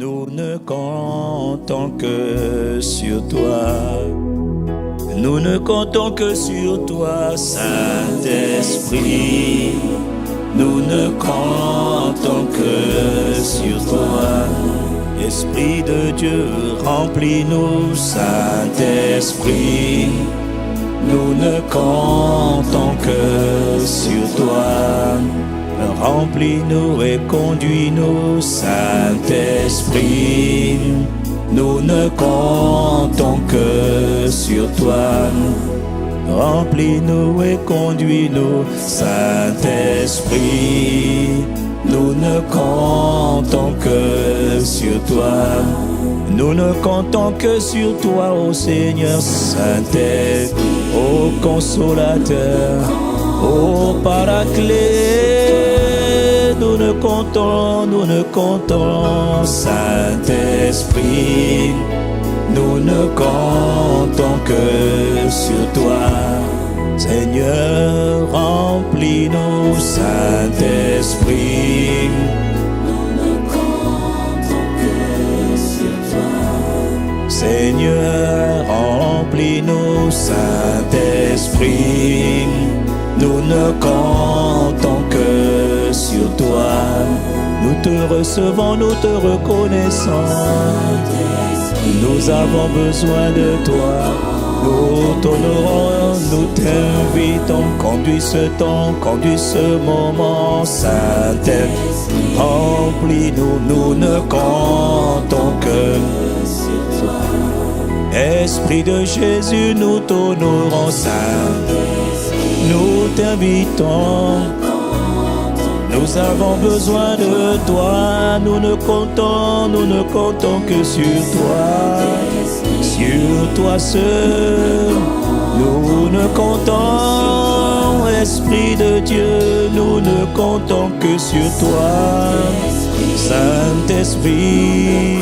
Nous ne comptons que sur toi. Nous ne comptons que sur toi, Saint-Esprit. Nous ne comptons que sur toi. Esprit de Dieu, remplis-nous, Saint-Esprit. Nous ne comptons que sur toi. Remplis-nous et conduis-nous, Saint-Esprit. Nous ne comptons que sur toi. Remplis-nous et conduis-nous, Saint-Esprit. Nous ne comptons que sur toi. Nous ne comptons que sur toi, ô Seigneur Saint-Esprit, ô Consolateur, ô Paraclet. Nous ne comptons, Saint-Esprit. Nous ne comptons que sur toi. Seigneur, remplis-nous, Saint-Esprit. Nous ne comptons que sur toi. Seigneur, remplis-nous, Saint-Esprit. Nous ne comptons que sur toi. Nous te recevons, nous te reconnaissons. Nous avons besoin de toi. Nous t'honorons, nous t'invitons. Conduis ce temps, conduis ce moment, Saint-Esprit. Remplis-nous, nous ne comptons que sur toi. Esprit de Jésus, nous t'honorons, Saint-Esprit. Nous t'invitons. Nous avons besoin de toi. Nous ne comptons que sur toi. Sur toi seul, nous ne comptons, Esprit de Dieu, nous ne comptons que sur toi. Saint-Esprit,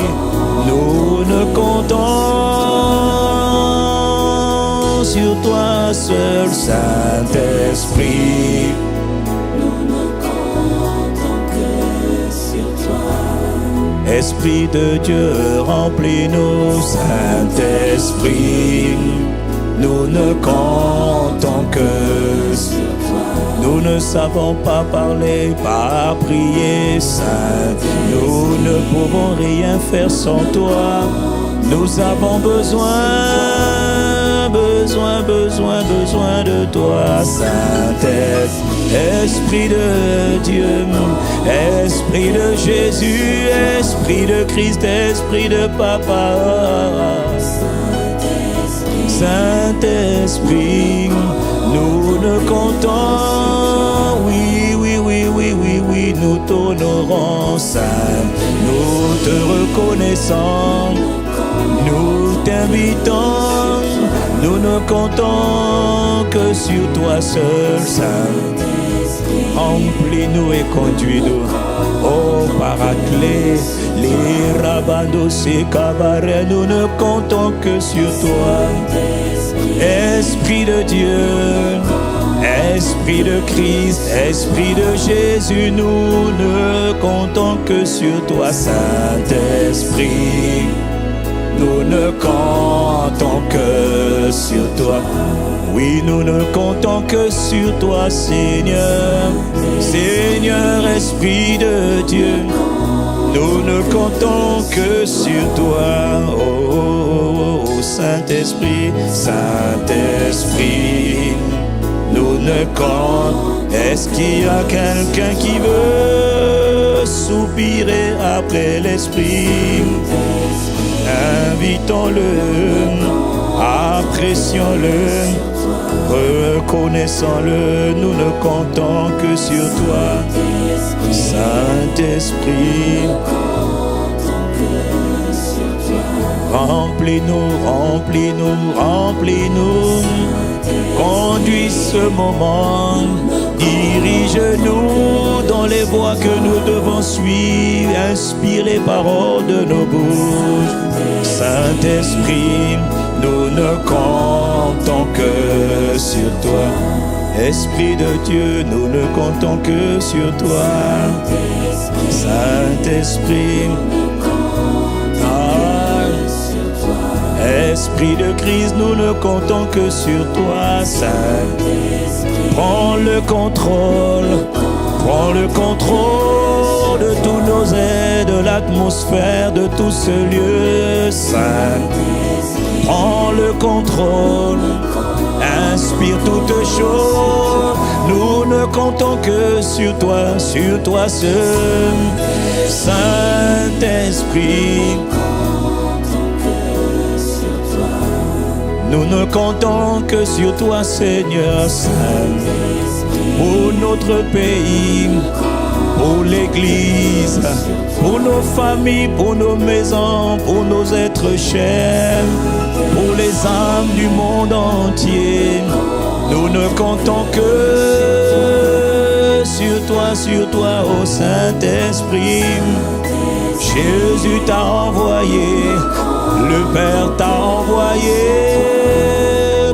nous ne comptons sur toi seul, Saint-Esprit. Nous ne comptons que sur toi. Esprit de Dieu, remplis-nous, Saint-Esprit. Nous ne comptons que sur toi. Nous ne savons pas parler, pas prier, Saint. Nous ne pouvons rien faire sans toi. Nous avons besoin de toi, Saint-Esprit. Esprit de Dieu, Esprit de Jésus, Esprit de Christ, Esprit de Papa. Saint-Esprit, nous ne comptons, oui, nous t'honorons, Saint. Nous te reconnaissons, nous t'invitons. Nous ne comptons que sur toi seul, Saint. Remplis-nous et conduis-nous, ô Paraclet, les rabandos et cabarets. Nous ne comptons que sur toi, Esprit de Dieu, Esprit de Christ, Esprit de Jésus. Nous ne comptons que sur toi, Saint-Esprit. Nous ne comptons que sur toi. Oui, nous ne comptons que sur toi, Seigneur. Seigneur, Esprit de Dieu. Nous ne comptons que sur toi. Oh, Saint-Esprit, Saint-Esprit. Nous ne comptons. Est-ce qu'il y a quelqu'un qui veut soupirer après l'Esprit? Invitons-le, apprécions-le, reconnaissons-le. Nous ne comptons que sur toi, Saint-Esprit. Remplis-nous, remplis-nous, remplis-nous. Conduis ce moment, dirige-nous dans les voies que nous devons suivre. Inspire les paroles de nos bouches. Saint-Esprit, nous ne comptons que sur toi. Esprit de Dieu, nous ne comptons que sur toi. Saint-Esprit, Esprit de Christ, nous ne comptons que sur toi, Saint. Prends le contrôle de tous nos aides, de l'atmosphère, de tout ce lieu, Saint. Prends le contrôle, inspire toutes choses. Nous ne comptons que sur toi seul, Saint-Esprit. Nous ne comptons que sur toi, Seigneur Saint, pour notre pays, pour l'Église, pour nos familles, pour nos maisons, pour nos êtres chers, pour les âmes du monde entier. Nous ne comptons que sur toi, ô Saint-Esprit. Jésus t'a envoyé, le Père t'a envoyé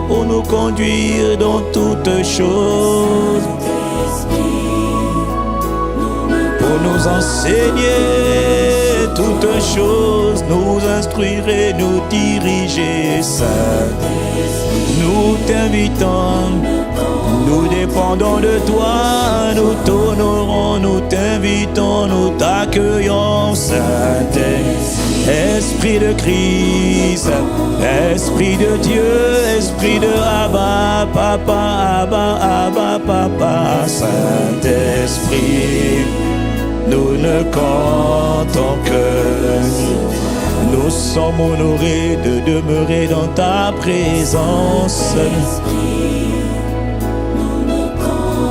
pour nous conduire dans toutes choses, pour nous enseigner toutes choses, nous instruire et nous diriger, Saint. Nous t'invitons, nous dépendons de toi, nous t'honorons, nous t'invitons, nous t'accueillons, Saint. Esprit de Christ, Esprit de Dieu, Esprit de Abba, Papa, Papa, Saint-Esprit, nous ne comptons que, nous sommes honorés de demeurer dans ta présence,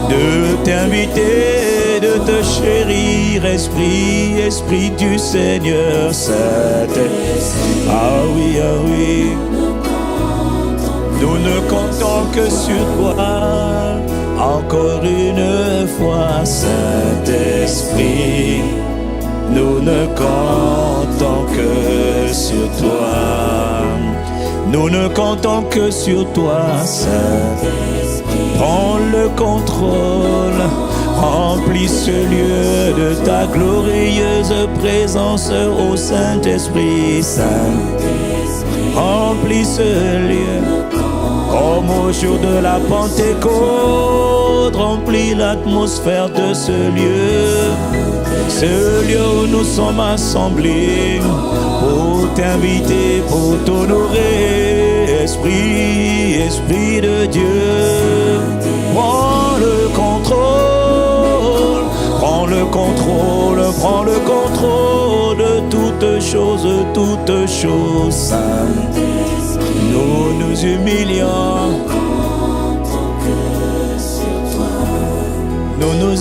de t'inviter, de te chérir, Esprit du Seigneur Saint. Ah oui, nous ne comptons que sur toi, encore une fois, Saint-Esprit. Nous ne comptons que sur toi, nous ne comptons que sur toi, Saint. Prends le contrôle, remplis ce lieu de ta glorieuse présence, ô Saint-Esprit Saint. Remplis ce lieu, comme au jour de la Pentecôte, remplis l'atmosphère de ce lieu où nous sommes assemblés, pour t'inviter, pour t'honorer, Esprit de Dieu. Prends le contrôle de toutes choses, Saint. Nous nous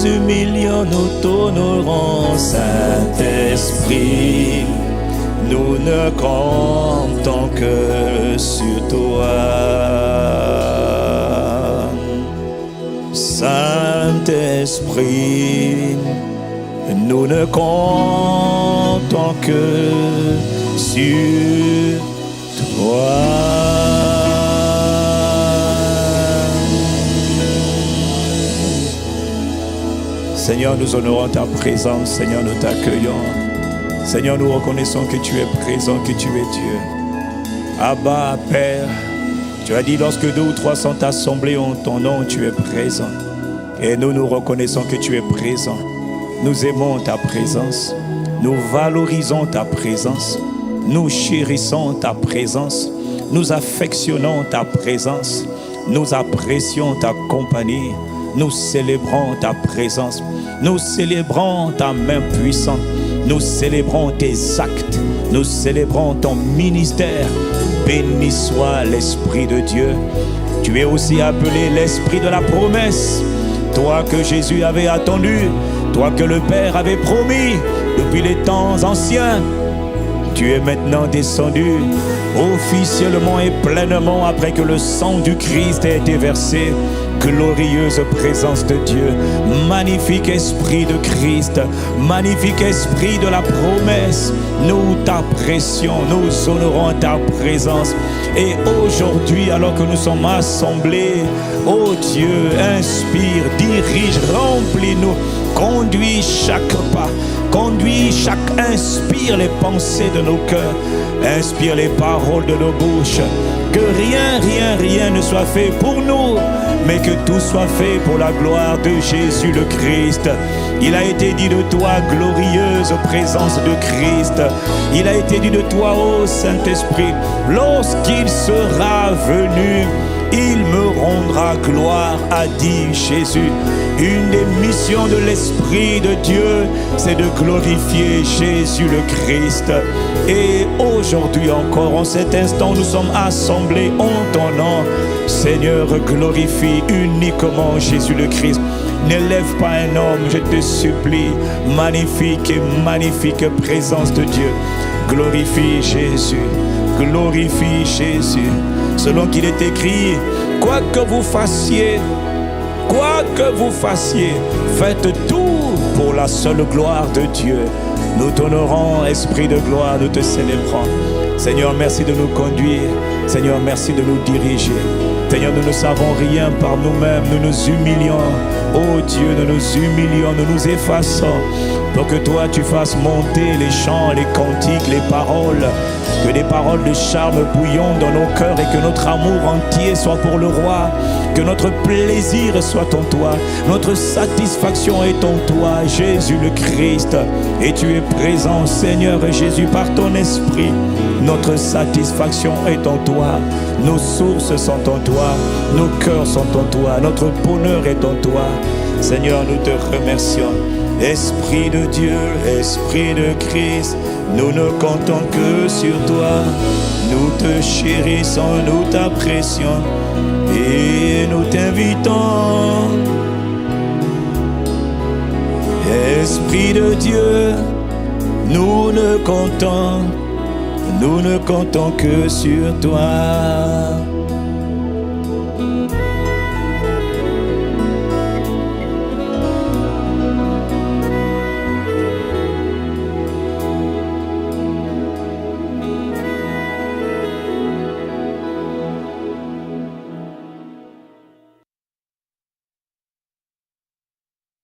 humilions, nous t'honorons, Saint-Esprit. Nous ne comptons que sur toi, Saint-Esprit. Nous ne comptons que sur toi. Seigneur, nous honorons ta présence. Seigneur, nous t'accueillons. Seigneur, nous reconnaissons que tu es présent, que tu es Dieu. Abba, Père, tu as dit lorsque 2 ou 3 sont assemblés en ton nom, tu es présent. Et nous reconnaissons que tu es présent. Nous aimons ta présence. Nous valorisons ta présence. Nous chérissons ta présence. Nous affectionnons ta présence. Nous apprécions ta compagnie. Nous célébrons ta présence. Nous célébrons ta main puissante. Nous célébrons tes actes. Nous célébrons ton ministère. Béni soit l'Esprit de Dieu. Tu es aussi appelé l'Esprit de la promesse. Toi que Jésus avait attendu. Toi que le Père avait promis depuis les temps anciens. Tu es maintenant descendu officiellement et pleinement après que le sang du Christ ait été versé. Glorieuse présence de Dieu, magnifique Esprit de Christ, magnifique Esprit de la promesse. Nous t'apprécions, nous honorons ta présence. Et aujourd'hui, alors que nous sommes assemblés, ô Dieu, inspire, dirige, remplis-nous, conduis chaque pas, Conduis inspire les pensées de nos cœurs, inspire les paroles de nos bouches. Que rien ne soit fait pour nous, mais que tout soit fait pour la gloire de Jésus le Christ. Il a été dit de toi, glorieuse présence de Christ. Il a été dit de toi, ô Saint-Esprit, lorsqu'il sera venu, il me rendra gloire, a dit Jésus. Une des missions de l'Esprit de Dieu, c'est de glorifier Jésus le Christ. Et aujourd'hui encore, en cet instant, nous sommes assemblés en ton nom. Seigneur, glorifie uniquement Jésus le Christ. N'élève pas un homme, je te supplie. Magnifique et magnifique présence de Dieu. Glorifie Jésus, glorifie Jésus. Selon qu'il est écrit, quoi que vous fassiez, faites tout pour la seule gloire de Dieu. Nous t'honorons, Esprit de gloire, nous te célébrons. Seigneur, merci de nous conduire. Seigneur, merci de nous diriger. Seigneur, nous ne savons rien par nous-mêmes, nous nous humilions. Oh Dieu, nous nous humilions, nous nous effaçons pour que toi tu fasses monter les chants, les cantiques, les paroles, que des paroles de charme bouillonnent dans nos cœurs et que notre amour entier soit pour le roi, que notre plaisir soit en toi, notre satisfaction est en toi, Jésus le Christ. Et tu es présent, Seigneur Jésus, par ton esprit. Notre satisfaction est en toi, nos sources sont en toi, nos cœurs sont en toi, notre bonheur est en toi. Seigneur, nous te remercions. Esprit de Dieu, Esprit de Christ, nous ne comptons que sur toi. Nous te chérissons, nous t'apprécions et nous t'invitons. Esprit de Dieu, nous ne comptons que sur toi.